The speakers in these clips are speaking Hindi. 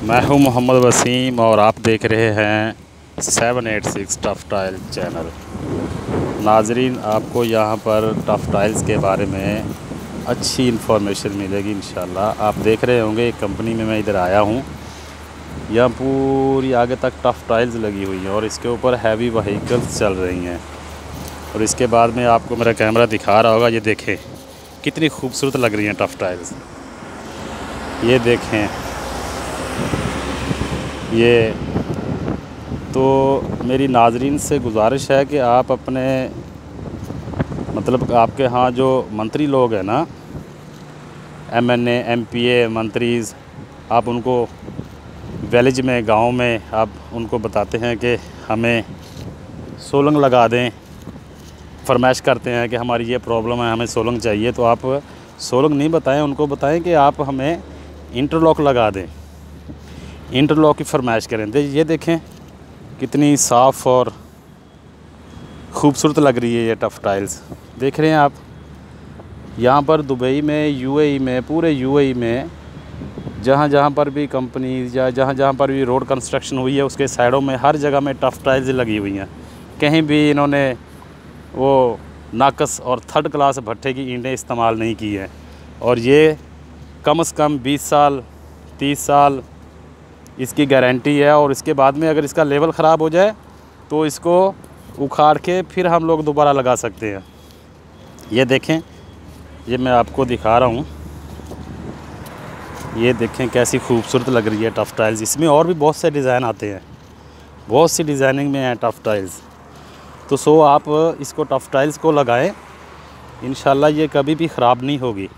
मैं हूं मोहम्मद वसीम और आप देख रहे हैं 786 टफ़ टाइल चैनल। नाजरीन, आपको यहां पर टफ़ टाइल्स के बारे में अच्छी इन्फॉर्मेशन मिलेगी इंशाल्लाह। आप देख रहे होंगे एक कंपनी में मैं इधर आया हूं, यहाँ पूरी आगे तक टफ़ टाइल्स लगी हुई हैं और इसके ऊपर हैवी व्हीकल्स चल रही हैं। और इसके बाद में आपको मेरा कैमरा दिखा रहा होगा, ये देखें कितनी खूबसूरत लग रही हैं टफ़ टाइल्स। ये देखें, ये तो मेरी नाजरीन से गुजारिश है कि आप अपने मतलब आपके यहाँ जो मंत्री लोग हैं ना, MNA MPA मंत्रीज़, आप उनको विलेज में गांव में आप उनको बताते हैं कि हमें सोलंग लगा दें, फरमाइश करते हैं कि हमारी ये प्रॉब्लम है, हमें सोलंग चाहिए। तो आप सोलंग नहीं बताएं, उनको बताएं कि आप हमें इंटरलॉक लगा दें, इंटरलॉक की फरमाइश करें। ये देखें कितनी साफ़ और ख़ूबसूरत लग रही है ये टफ़ टाइल्स। देख रहे हैं आप, यहाँ पर दुबई में, UAE में, पूरे UAE में जहाँ पर भी कंपनीज़ या जहाँ पर भी रोड कंस्ट्रक्शन हुई है उसके साइडों में हर जगह में टफ़ टाइल्स लगी हुई हैं। कहीं भी इन्होंने वो नाकस और थर्ड क्लास भट्टे की ईंटें इस्तेमाल नहीं की हैं। और ये कम से कम 20 साल 30 साल इसकी गारंटी है। और इसके बाद में अगर इसका लेवल ख़राब हो जाए तो इसको उखाड़ के फिर हम लोग दोबारा लगा सकते हैं। ये देखें, ये मैं आपको दिखा रहा हूँ, ये देखें कैसी खूबसूरत लग रही है टफ़ टाइल्स। इसमें और भी बहुत से डिज़ाइन आते हैं, बहुत सी डिज़ाइनिंग में है टफ़ टाइल्स। तो आप इसको टफ़ टाइल्स को लगाएं, इंशाल्लाह ये कभी भी ख़राब नहीं होगी।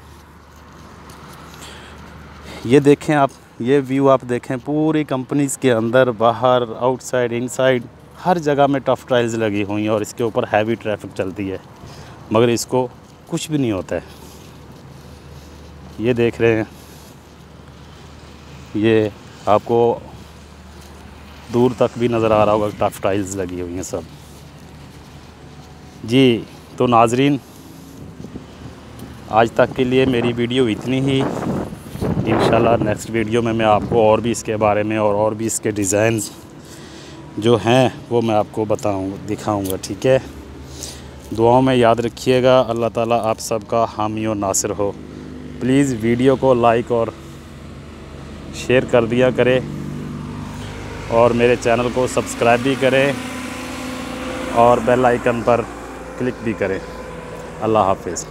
ये देखें आप, ये व्यू आप देखें, पूरी कंपनीज़ के अंदर बाहर आउटसाइड इनसाइड हर जगह में टफ़ टाइल्स लगी हुई हैं और इसके ऊपर हैवी ट्रैफिक चलती है, मगर इसको कुछ भी नहीं होता है। ये देख रहे हैं, ये आपको दूर तक भी नज़र आ रहा होगा टफ़ टाइल्स लगी हुई हैं सब। जी तो नाजरीन, आज तक के लिए मेरी वीडियो इतनी ही। इंशाल्लाह नेक्स्ट वीडियो में मैं आपको और भी इसके बारे में और भी इसके डिज़ाइंस जो हैं वो मैं आपको दिखाऊंगा। ठीक है, दुआओं में याद रखिएगा। अल्लाह ताला आप सबका हामी और नासिर हो। प्लीज़ वीडियो को लाइक और शेयर कर दिया करें और मेरे चैनल को सब्सक्राइब भी करें और बेल आइकन पर क्लिक भी करें। अल्लाह हाफ़िज़।